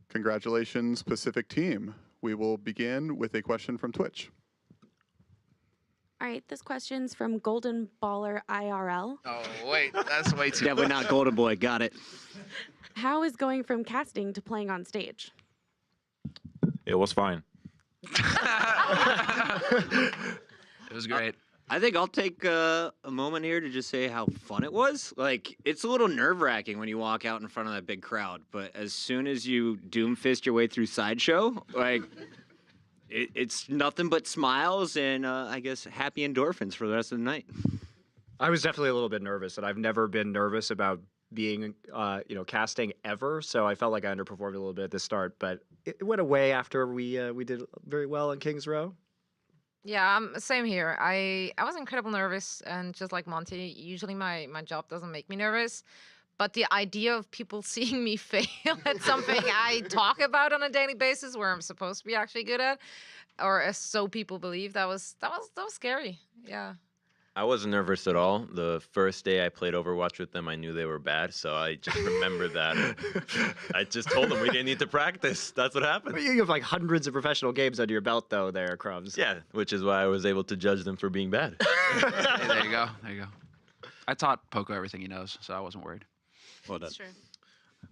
Congratulations, Pacific team. We will begin with a question from Twitch. All right, this question's from Golden Baller IRL. Oh, wait, that's way too... Definitely not Golden Boy, got it. How is going from casting to playing on stage? It was fine. It was great. I think I'll take a moment here to just say how fun it was. Like, it's a little nerve-wracking when you walk out in front of that big crowd, but as soon as you doomfist your way through Sideshow, like, it's nothing but smiles and, I guess, happy endorphins for the rest of the night. I was definitely a little bit nervous, and I've never been nervous about being, casting ever, so I felt like I underperformed a little bit at the start, but it went away after we did very well in King's Row. Yeah, same here. I was incredibly nervous, and just like Monty, usually my job doesn't make me nervous. But the idea of people seeing me fail at something I talk about on a daily basis, where I'm supposed to be actually good at, or so people believe, that was scary. Yeah. I wasn't nervous at all. The first day I played Overwatch with them, I knew they were bad, so I just remember that. I just told them we didn't need to practice. That's what happened. You have like hundreds of professional games under your belt, though, there, Crumbs. Yeah, which is why I was able to judge them for being bad. Hey, there you go. There you go. I taught Poco everything he knows, so I wasn't worried. Well done. That's true.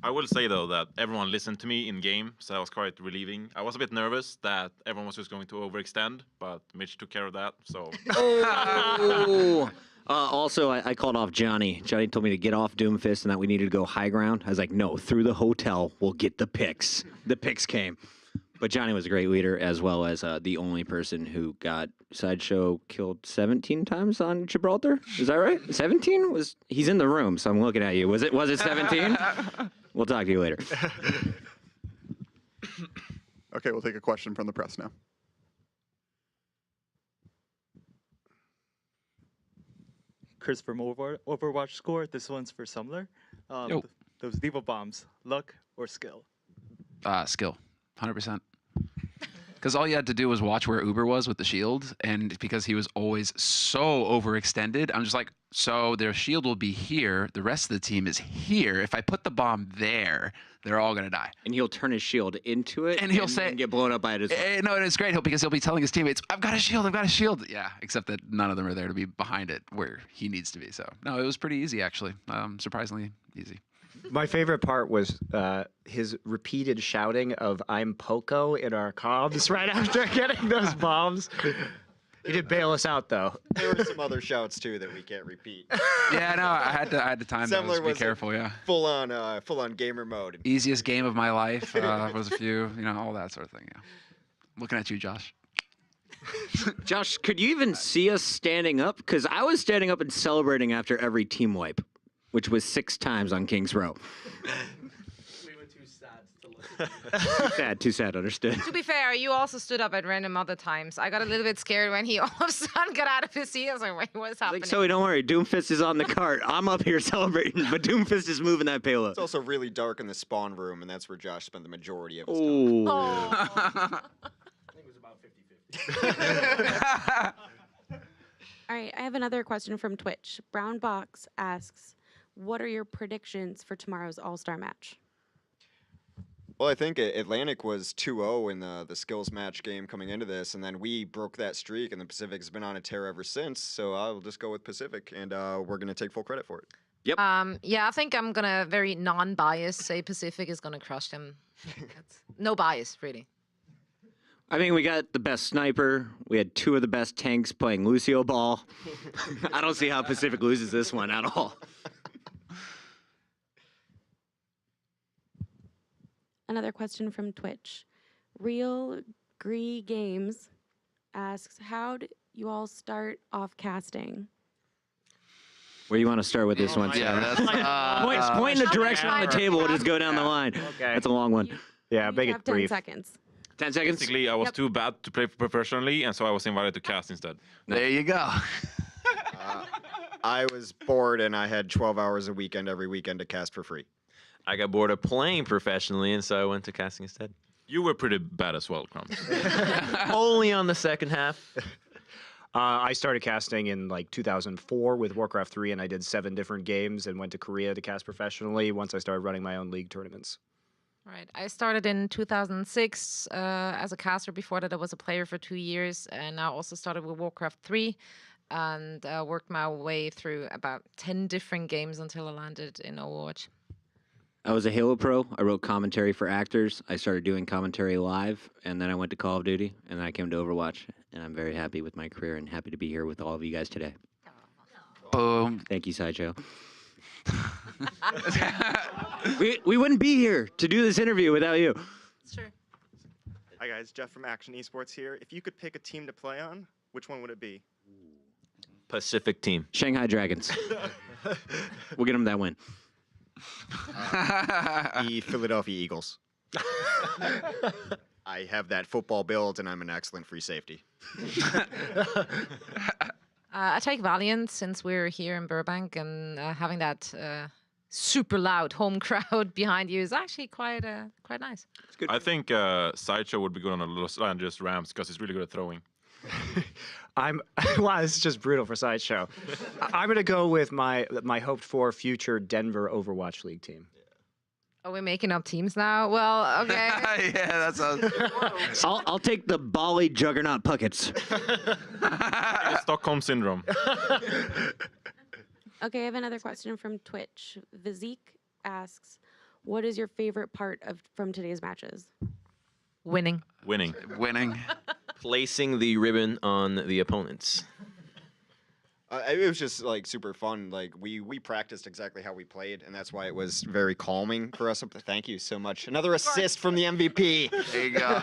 I will say, though, that everyone listened to me in game, so that was quite relieving. I was a bit nervous that everyone was just going to overextend, but Mitch took care of that, so... Oh! Also, I called off Johnny. Johnny told me to get off Doomfist and that we needed to go high ground. I was like, no, through the hotel, we'll get the picks. The picks came. But Johnny was a great leader, as well as the only person who got Sideshow killed 17 times on Gibraltar. Is that right? 17? He's in the room, so I'm looking at you. Was it 17? We'll talk to you later. Okay, we'll take a question from the press now. Chris from Overwatch Score. This one's for Sumler. Those Diva bombs, luck or skill? Skill, 100%. Because all you had to do was watch where Uber was with the shield, and because he was always so overextended, I'm just like, so their shield will be here, the rest of the team is here. If I put the bomb there, they're all gonna die. And he'll turn his shield into it, and he'll say, and get blown up by it as well. No, and it's great because he'll be telling his teammates, I've got a shield, I've got a shield. Yeah, except that none of them are there to be behind it where he needs to be. So, no, it was pretty easy, actually. Surprisingly easy. My favorite part was his repeated shouting of "I'm Poco" in our comms right after getting those bombs. He did bail us out, though. There were some other shouts too that we can't repeat. Yeah, no, I had to time those. Be careful, yeah. Full on gamer mode. Easiest game of my life was a few, all that sort of thing. Yeah. Looking at you, Josh. Josh, could you even see us standing up? Because I was standing up and celebrating after every team wipe, which was 6 times on King's Row. We were too sad to look. Too sad, understood. To be fair, you also stood up at random other times. I got a little bit scared when he all of a sudden got out of his seat. I was like, wait, what's happening? Like, Zoe, don't worry. Doomfist is on the cart. I'm up here celebrating, but Doomfist is moving that payload. It's also really dark in the spawn room, and that's where Josh spent the majority of his time. Oh. I think it was about 50-50. All right, I have another question from Twitch. Brown Box asks, what are your predictions for tomorrow's All-Star match? Well, I think Atlantic was 2-0 in the skills match game coming into this, and then we broke that streak, and the Pacific's been on a tear ever since, so I'll just go with Pacific, and we're going to take full credit for it. Yep. Yeah, I think I'm going to very non-biased say Pacific is going to crush them. No bias, really. I mean, we got the best sniper. We had 2 of the best tanks playing Lucio ball. I don't see how Pacific loses this one at all. Another question from Twitch. Real Gree Games asks, how do you all start off casting? Where do you want to start with this one? Yeah, that's, point in the direction on the table. We'll just go down the line. Okay. That's a long one. Yeah, You make have it 10 brief. seconds. 10 seconds? Basically, I was too bad to play professionally, and so I was invited to cast instead. There you go. I was bored, and I had 12 hours a weekend every weekend to cast for free. I got bored of playing professionally, and so I went to casting instead. You were pretty bad as well, Crumbs. Only on the second half. I started casting in like 2004 with Warcraft 3, and I did 7 different games and went to Korea to cast professionally once I started running my own league tournaments. Right. I started in 2006 as a caster. Before that, I was a player for 2 years, and I also started with Warcraft 3, and worked my way through about 10 different games until I landed in Overwatch. I was a Halo pro. I wrote commentary for actors. I started doing commentary live, and then I went to Call of Duty, and then I came to Overwatch, and I'm very happy with my career and happy to be here with all of you guys today. Boom. Thank you, Sideshow. we wouldn't be here to do this interview without you. Sure. Hi guys, Jeff from Action Esports here. If you could pick a team to play on, which one would it be? Pacific team. Shanghai Dragons. We'll get them that win. The Philadelphia Eagles. I have that football build, and I'm an excellent free safety. I take Valiant since we're here in Burbank, and having that super loud home crowd behind you is actually quite nice. I think Sideshow would be good on a Los Angeles Rams because he's really good at throwing. Wow, this is just brutal for Sideshow. I'm gonna go with my hoped for future Denver Overwatch League team. Are we making up teams now? Well, okay. Yeah, that sounds. I'll take the Bali Juggernaut Puckets. Stockholm Syndrome. Okay, I have another question from Twitch. Vizik asks, what is your favorite part from today's matches? Winning. Winning. Winning. Placing the ribbon on the opponents. It was just like super fun. Like we practiced exactly how we played, and that's why it was very calming for us. Thank you so much. Another assist from the MVP. There you go.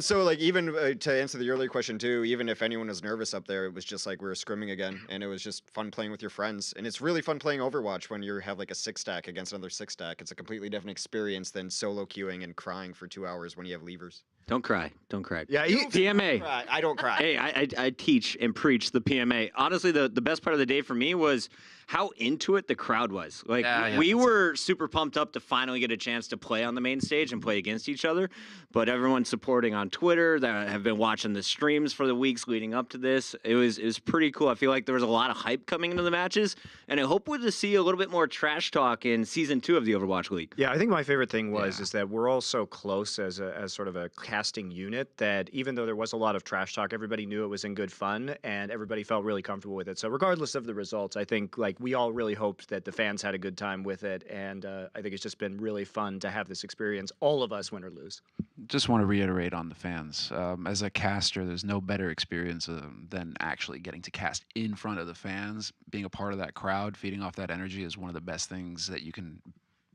So like even to answer the earlier question too, even if anyone was nervous up there, it was just like we were scrimming again, and it was just fun playing with your friends. And it's really fun playing Overwatch when you have like a 6-stack against another 6-stack. It's a completely different experience than solo queuing and crying for 2 hours when you have levers. Don't cry. Don't cry. Yeah, PMA. I don't cry. Hey, I teach and preach the PMA. Honestly, the best part of the day for me was how into it the crowd was. Like, we were super pumped up to finally get a chance to play on the main stage and play against each other. But everyone supporting on Twitter that have been watching the streams for the weeks leading up to this, it was pretty cool. I feel like there was a lot of hype coming into the matches, and I hope to see a little bit more trash talk in Season 2 of the Overwatch League. Yeah, I think my favorite thing was is that we're all so close as sort of a casting unit that even though there was a lot of trash talk, everybody knew it was in good fun, and everybody felt really comfortable with it. So regardless of the results, I think like we all really hoped that the fans had a good time with it, and I think it's just been really fun to have this experience, all of us, win or lose. Just want to reiterate on the fans. As a caster, there's no better experience than actually getting to cast in front of the fans. Being a part of that crowd, feeding off that energy is one of the best things that you can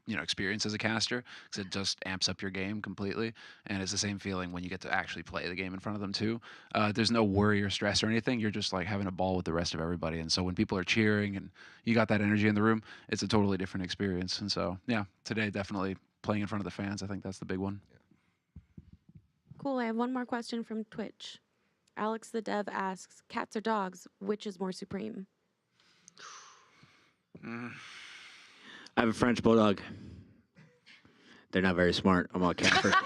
experience as a caster, because it just amps up your game completely. And it's the same feeling when you get to actually play the game in front of them too. There's no worry or stress or anything. You're just like having a ball with the rest of everybody. And so when people are cheering and you got that energy in the room, it's a totally different experience. And so, yeah, today definitely playing in front of the fans, I think that's the big one. Cool. I have one more question from Twitch. Alex the Dev asks, cats or dogs, which is more supreme? I have a French bulldog. They're not very smart. I'm all cat first.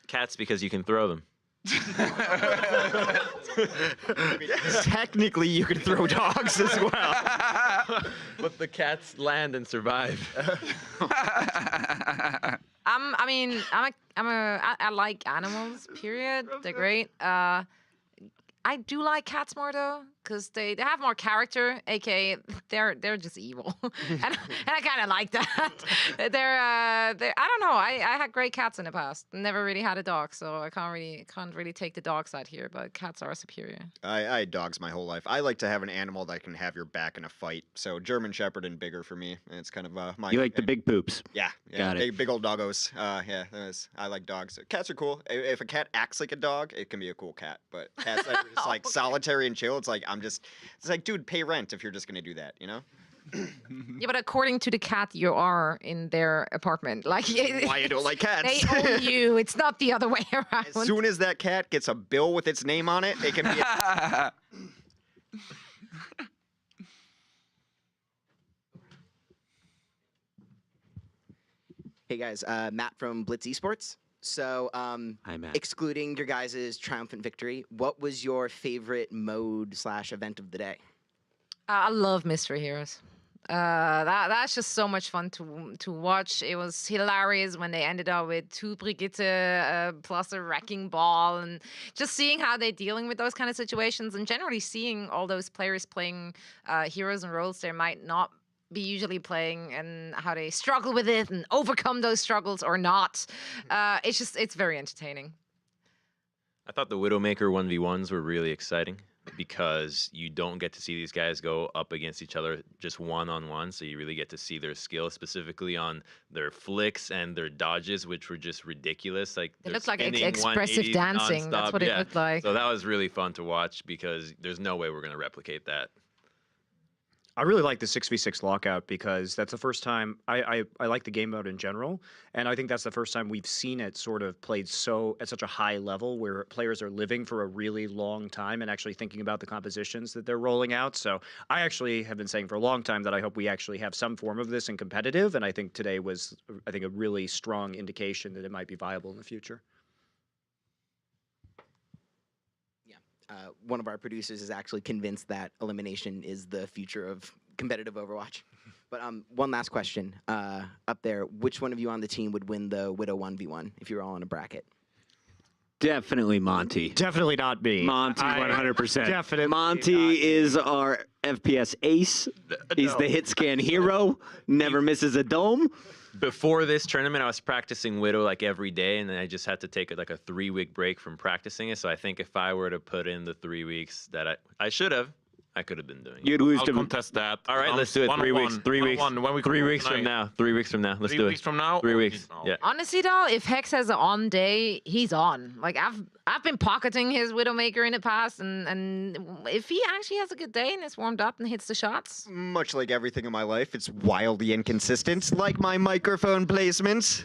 Cats because you can throw them. Technically, you could throw dogs as well. But the cats land and survive. I like animals. Period. They're great. I do like cats more though, because they have more character. AKA, they're just evil, and I kind of like that. They're I don't know. I had great cats in the past. Never really had a dog, so I can't really take the dog side here. But cats are superior. I had dogs my whole life. I like to have an animal that can have your back in a fight. So German Shepherd and bigger for me. It's kind of my. You like the big poops? Yeah, Got it. Big old doggos. I like dogs. Cats are cool. If a cat acts like a dog, it can be a cool cat. But cats that are just like solitary and chill, it's like it's like, dude, pay rent if you're just gonna do that, you know? Yeah, but according to the cat, you are in their apartment. Like why you don't like cats? They own you. It's not the other way around. As soon as that cat gets a bill with its name on it, it can be. Hey guys, Matt from Blitz Esports. So, Hi, Matt. excluding your guys' triumphant victory, what was your favorite mode / event of the day? I love Mystery Heroes. That's just so much fun to watch. It was hilarious when they ended up with 2 Brigitte plus a wrecking ball, and just seeing how they're dealing with those kind of situations, and generally seeing all those players playing heroes and roles they might not be usually playing, and how they struggle with it and overcome those struggles or not. It's very entertaining. I thought the Widowmaker 1v1s were really exciting because you don't get to see these guys go up against each other just one-on-one, so you really get to see their skill, specifically on their flicks and their dodges, which were just ridiculous. Like It they're looked like spinning expressive 180s dancing. That's nonstop. what it Yeah. looked like. So that was really fun to watch because there's no way we're going to replicate that. I really like the 6v6 lockout because that's the first time I like the game mode in general, and I think that's the first time we've seen it sort of played at such a high level where players are living for a really long time and actually thinking about the compositions that they're rolling out. So I actually have been saying for a long time that I hope we actually have some form of this in competitive, and I think today was a really strong indication that it might be viable in the future. One of our producers is actually convinced that elimination is the future of competitive Overwatch. But one last question up there. Which one of you on the team would win the Widow 1v1 if you were all in a bracket? Definitely Monty. Definitely not me. Monty, 100%. Definitely Monty is our FPS ace. He's the hit scan hero. Never misses a dome. Before this tournament, I was practicing Widow like every day, and then I just had to take like a 3-week break from practicing it. So I think if I were to put in the 3 weeks that I should have, I could have been doing it. You'd lose I'll to contest that. All right, let's do it. 3 weeks. 3 weeks. When we 3 weeks from tonight. now. 3 weeks from now. Let's 3 do it. weeks from now? 3 weeks. Oh. Yeah. Honestly, though, if Hex has an on day, he's on. Like I've been pocketing his Widowmaker in the past, and if he actually has a good day and is warmed up and hits the shots, Much like everything in my life, it's wildly inconsistent, like my microphone placement.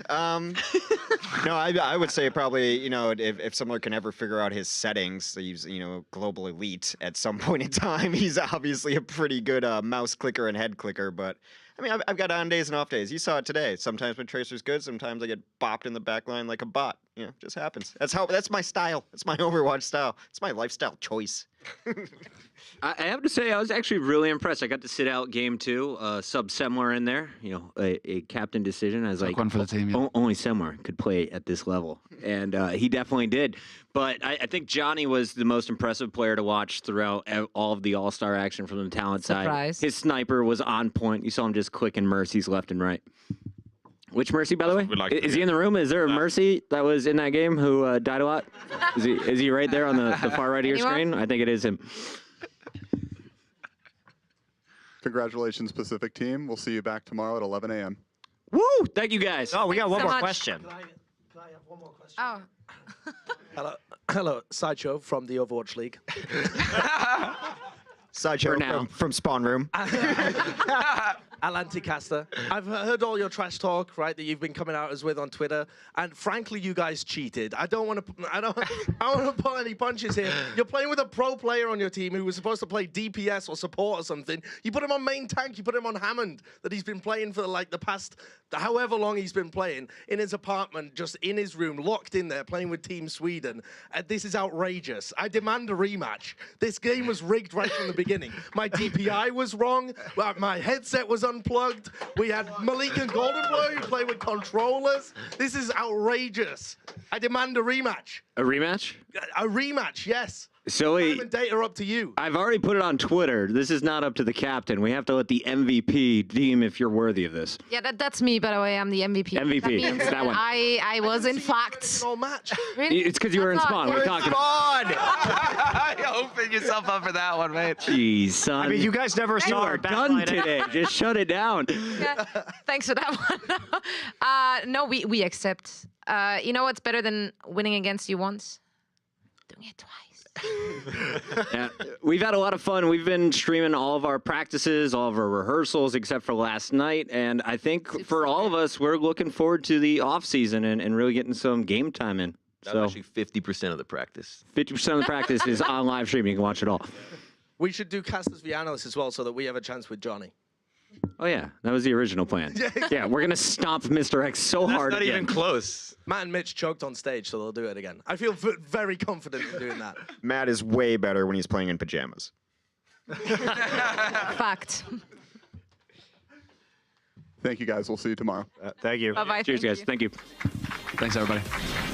No, I would say probably, if someone can ever figure out his settings, he's, global elite at some point in time. He's obviously a pretty good mouse clicker and head clicker, but I mean, I've got on days and off days. You saw it today. Sometimes my Tracer's good, sometimes I get bopped in the back line like a bot. Just happens. That's my style. It's my Overwatch style. It's my lifestyle choice. I have to say, I was actually really impressed. I got to sit out game 2, sub Semler in there, a captain decision. I was like, one for the team, yeah. Only Semler could play at this level. And he definitely did. But I think Johnny was the most impressive player to watch throughout all of the all-star action from the talent Surprise. side. His sniper was on point. You saw him just clicking Mercies left and right. Which Mercy, by the way? Is he in the room? Is there a Mercy that was in that game who died a lot? Is he right there on the far right of your screen? I think it is him. Congratulations, Pacific team. We'll see you back tomorrow at 11 a.m. Woo! Thank you, guys. Oh, we got one so more much. question. Can I have one more question? oh, Hello, Sideshow from the Overwatch League. Sideshow from Spawn Room. Atlanticaster. I've heard all your trash talk, right, that you've been coming out as with on Twitter, and frankly, you guys cheated. I don't want to pull any punches here. You're playing with a pro player on your team who was supposed to play DPS or support or something. You put him on main tank. You put him on Hammond that he's been playing for like the past however long he's been playing in his apartment, just in his room, locked in there, playing with Team Sweden. This is outrageous. I demand a rematch. This game was rigged right from the beginning. My DPI was wrong. My headset was unplugged. We had Malik and Goldenboy who play with controllers. This is outrageous. I demand a rematch. A rematch? A rematch, yes. So Time and date are up to you. I've already put it on Twitter. This is not up to the captain. We have to let the MVP deem if you're worthy of this. yeah, that's me, by the way. I'm the MVP. MVP, That means it's that one. I was in fact. All match. Really? It's because you were in That's Spawn. not- We're talking about. You opened yourself up for that one, mate. Jeez, son. I mean, you guys never You saw are our done backline. today. Just shut it down. Yeah, thanks for that one. No, we accept. You know what's better than winning against you once? Doing it twice. Yeah, we've had a lot of fun. We've been streaming all of our practices, all of our rehearsals, except for last night. And I think for all of us, we're looking forward to the off season and really getting some game time in. That So was actually 50% of the practice. 50% of the practice is on live stream. You can watch it all. We should do Casters v Analysts as well so that we have a chance with Johnny. Oh yeah, that was the original plan. Yeah, we're gonna stomp Mr. X so That's hard. not again. even close. Matt and Mitch choked on stage, so they'll do it again. I feel very confident in doing that. Matt is way better when he's playing in pajamas. Fact. Thank you, guys. We'll see you tomorrow. Thank you. Bye bye. Cheers, guys. Thank you. Thanks, everybody.